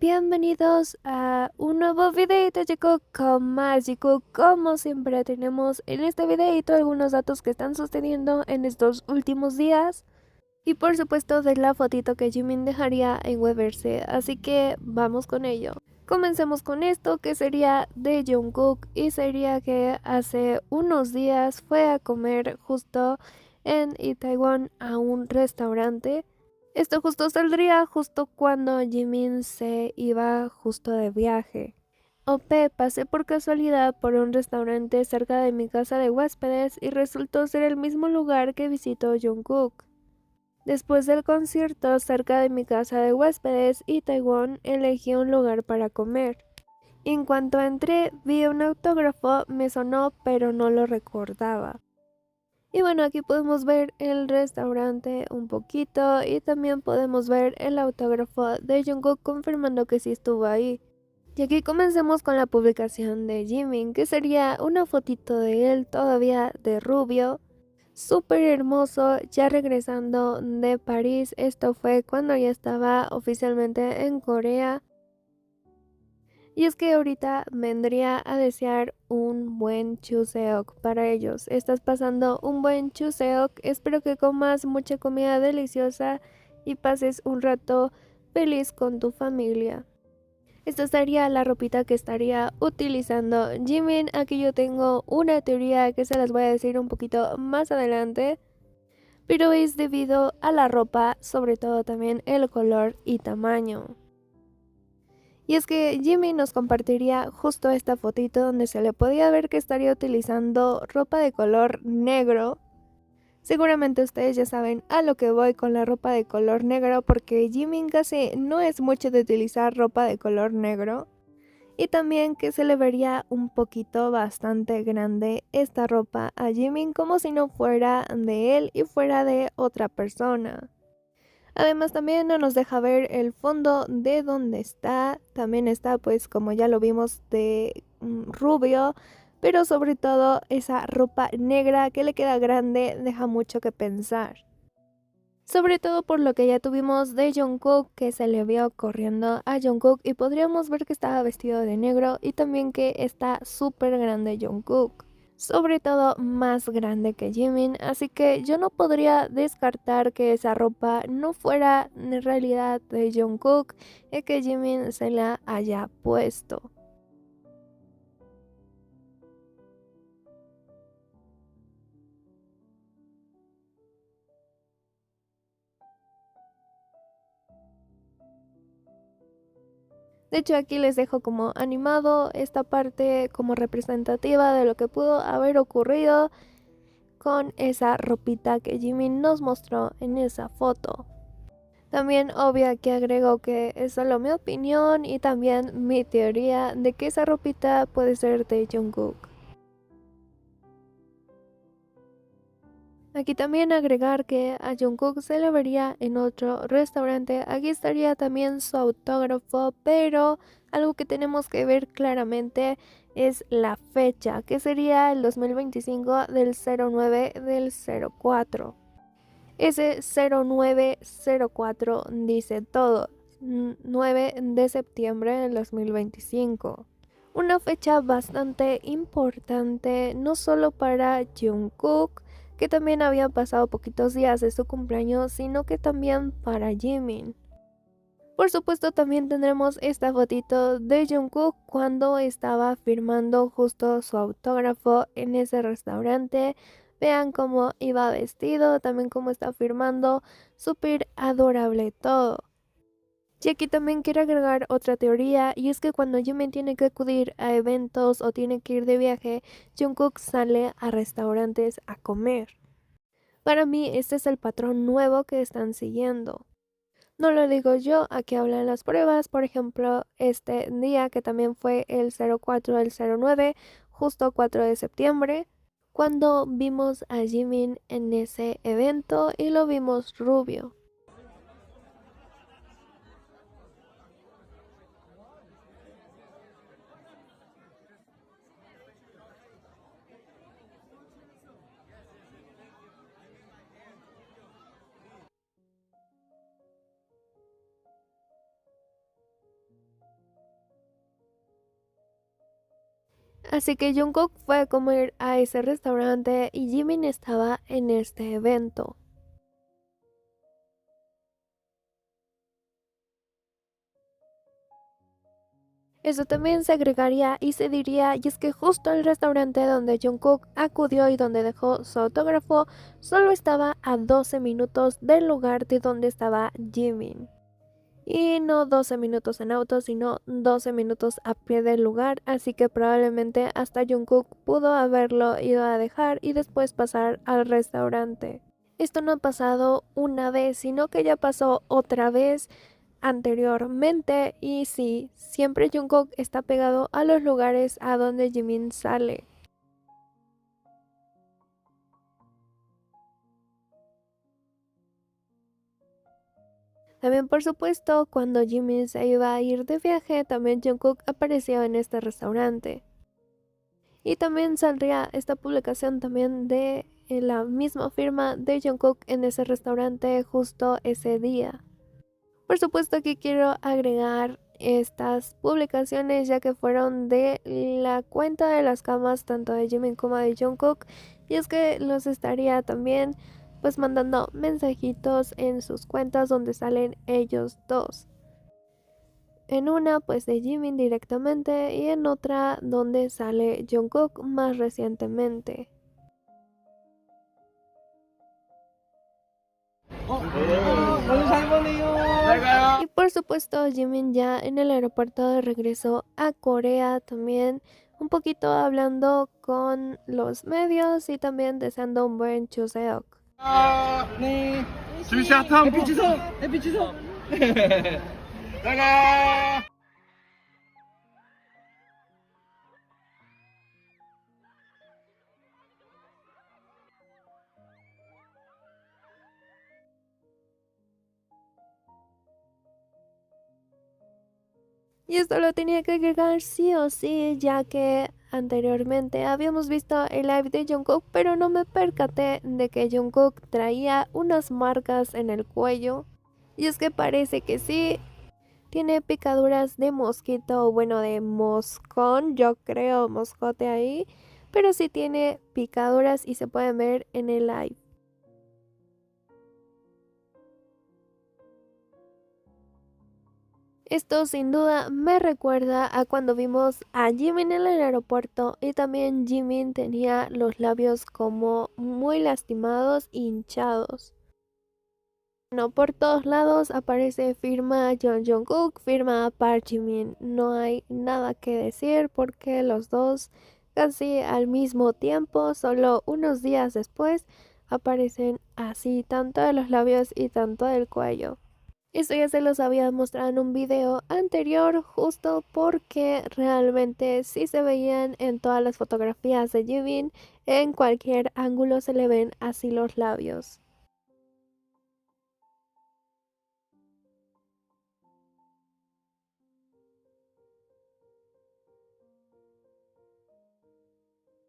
Bienvenidos a un nuevo videito, chicos, con más, chicos. Como siempre tenemos en este videito algunos datos que están sucediendo en estos últimos días. Y por supuesto de la fotito que Jimin dejaría en Weverse, así que vamos con ello. Comencemos con esto que sería de Jungkook, y sería que hace unos días fue a comer justo en Itaewon a un restaurante. Esto justo saldría justo cuando Jimin se iba justo de viaje. Ope, pasé por casualidad por un restaurante cerca de mi casa de huéspedes y resultó ser el mismo lugar que visitó Jungkook. Después del concierto cerca de mi casa de huéspedes y Taiwán, elegí un lugar para comer. En cuanto entré, vi un autógrafo, me sonó pero no lo recordaba. Y bueno, aquí podemos ver el restaurante un poquito y también podemos ver el autógrafo de Jungkook confirmando que sí estuvo ahí. Y aquí comencemos con la publicación de Jimin, que sería una fotito de él todavía de rubio, súper hermoso, ya regresando de París. Esto fue cuando ya estaba oficialmente en Corea. Y es que ahorita vendría a desear un buen Chuseok para ellos. Estás pasando un buen Chuseok. Espero que comas mucha comida deliciosa y pases un rato feliz con tu familia. Esta sería la ropita que estaría utilizando Jimin. Aquí yo tengo una teoría que se las voy a decir un poquito más adelante, pero es debido a la ropa, sobre todo también el color y tamaño. Y es que Jimmy nos compartiría justo esta fotito donde se le podía ver que estaría utilizando ropa de color negro. Seguramente ustedes ya saben a lo que voy con la ropa de color negro, porque Jimmy casi no es mucho de utilizar ropa de color negro. Y también que se le vería un poquito bastante grande esta ropa a Jimin, como si no fuera de él y fuera de otra persona. Además también no nos deja ver el fondo de donde está. También está, pues como ya lo vimos, de rubio, pero sobre todo esa ropa negra que le queda grande deja mucho que pensar. Sobre todo por lo que ya tuvimos de Jungkook, que se le vio corriendo a Jungkook y podríamos ver que estaba vestido de negro, y también que está súper grande Jungkook, sobre todo más grande que Jimin, así que yo no podría descartar que esa ropa no fuera en realidad de Jungkook y que Jimin se la haya puesto. De hecho, aquí les dejo como animado esta parte como representativa de lo que pudo haber ocurrido con esa ropita que Jimin nos mostró en esa foto. También obvio que agrego que es solo mi opinión y también mi teoría de que esa ropita puede ser de Jungkook. Aquí también agregar que a Jungkook se le vería en otro restaurante. Aquí estaría también su autógrafo, pero algo que tenemos que ver claramente es la fecha, que sería el 2025 del 09 del 04. Ese 0904 dice todo. 9 de septiembre del 2025. Una fecha bastante importante, no solo para Jungkook, que también había pasado poquitos días de su cumpleaños, sino que también para Jimin. Por supuesto también tendremos esta fotito de Jungkook cuando estaba firmando justo su autógrafo en ese restaurante. Vean cómo iba vestido, también cómo está firmando, súper adorable todo. Y aquí también quiero agregar otra teoría, y es que cuando Jimin tiene que acudir a eventos o tiene que ir de viaje, Jungkook sale a restaurantes a comer. Para mí este es el patrón nuevo que están siguiendo. No lo digo yo, aquí hablan las pruebas. Por ejemplo, este día que también fue el 04 del 09, justo 4 de septiembre, cuando vimos a Jimin en ese evento y lo vimos rubio. Así que Jungkook fue a comer a ese restaurante y Jimin estaba en este evento. Eso también se agregaría y se diría, y es que justo el restaurante donde Jungkook acudió y donde dejó su autógrafo solo estaba a 12 minutos del lugar de donde estaba Jimin. Y no 12 minutos en auto, sino 12 minutos a pie del lugar, así que probablemente hasta Jungkook pudo haberlo ido a dejar y después pasar al restaurante. Esto no ha pasado una vez, sino que ya pasó otra vez anteriormente y sí, siempre Jungkook está pegado a los lugares a donde Jimin sale. También por supuesto, cuando Jimin se iba a ir de viaje, también Jungkook apareció en este restaurante. Y también saldría esta publicación también de la misma firma de Jungkook en ese restaurante justo ese día. Por supuesto que quiero agregar estas publicaciones ya que fueron de la cuenta de las camas tanto de Jimin como de Jungkook, y es que los estaría también pues mandando mensajitos en sus cuentas donde salen ellos dos. En una pues de Jimin directamente y en otra donde sale Jungkook más recientemente. Y por supuesto Jimin ya en el aeropuerto de regreso a Corea también un poquito hablando con los medios y también deseando un buen Chuseok. 네. 주시 하트 한 번. 해피 추석. 나가. Y esto lo tenía que agregar sí o sí, ya que anteriormente habíamos visto el live de Jungkook, pero no me percaté de que Jungkook traía unas marcas en el cuello. Y es que parece que sí, tiene picaduras de mosquito, o bueno, de moscón, yo creo, moscote ahí, pero sí tiene picaduras y se pueden ver en el live. Esto sin duda me recuerda a cuando vimos a Jimin en el aeropuerto y también Jimin tenía los labios como muy lastimados e hinchados. No por todos lados aparece firma John Jungkook, firma Park Jimin. No hay nada que decir porque los dos casi al mismo tiempo, solo unos días después, aparecen así tanto de los labios y tanto del cuello. Esto ya se los había mostrado en un video anterior justo porque realmente sí se veían en todas las fotografías de Jimin, en cualquier ángulo se le ven así los labios.